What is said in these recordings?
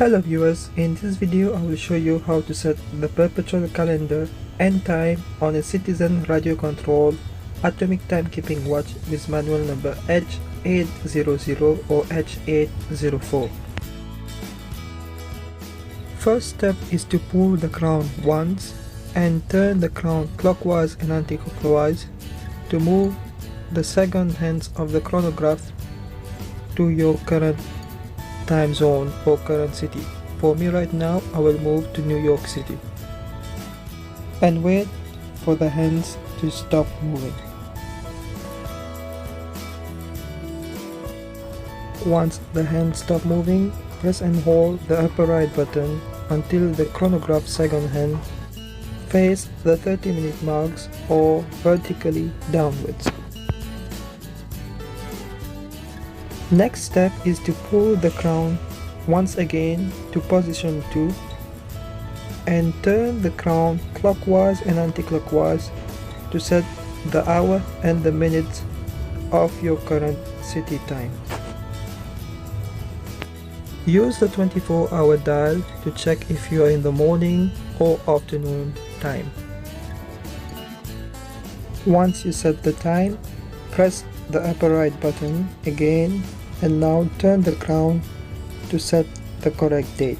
Hello viewers, in this video I will show you how to set the perpetual calendar and time on a Citizen radio control atomic timekeeping watch with manual number H800 or H804. First step is to pull the crown once and turn the crown clockwise and anti-clockwise to move the second hands of the chronograph to your current time zone or current city. For me right now, I will move to New York City and wait for the hands to stop moving. Once the hands stop moving, press and hold the upper right button until the chronograph second hand face the 30-minute marks or vertically downwards. Next step is to pull the crown once again to position 2 and turn the crown clockwise and anti-clockwise to set the hour and the minutes of your current city time. Use the 24-hour dial to check if you are in the morning or afternoon time. Once you set the time, press the upper right button again and now turn the crown to set the correct date.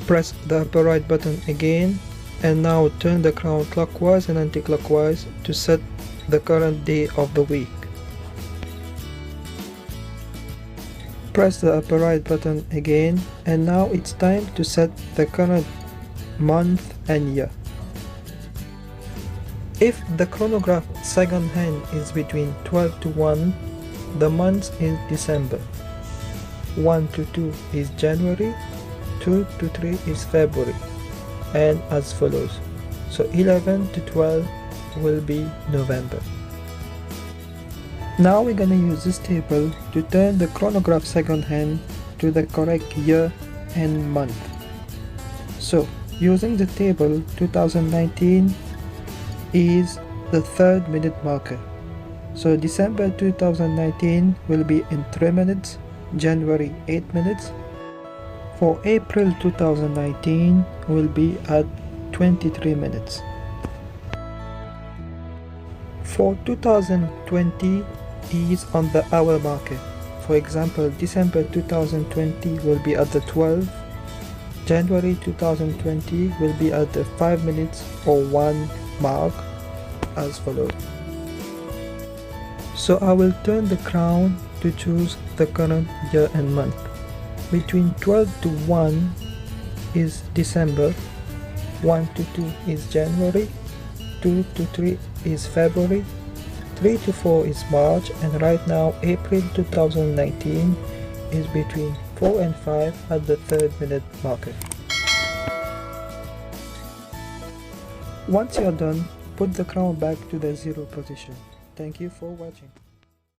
Press the upper right button again and now turn the crown clockwise and anti-clockwise to set the current day of the week. Press the upper right button again and now it's time to set the current month and year. If the chronograph second hand is between 12 to 1, the month is December, 1 to 2 is January, 2 to 3 is February, and as follows. So 11 to 12 will be November. Now we're gonna use this table to turn the chronograph second hand to the correct year and month. So using the table, 2019 is the third minute marker. So December 2019 will be in 3 minutes, January 8 minutes. For April 2019 will be at 23 minutes. For 2020 is on the hour marker. For example, December 2020 will be at the 12, January 2020 will be at the 5 minutes or 1 mark as follows. So I will turn the crown to choose the current year and month. Between 12 to 1 is December, 1 to 2 is January, 2 to 3 is February, 3 to 4 is March, and right now April 2019 is between 4 and 5 at the 3rd minute marker. Once you are done, put the crown back to the 0 position. Thank you for watching.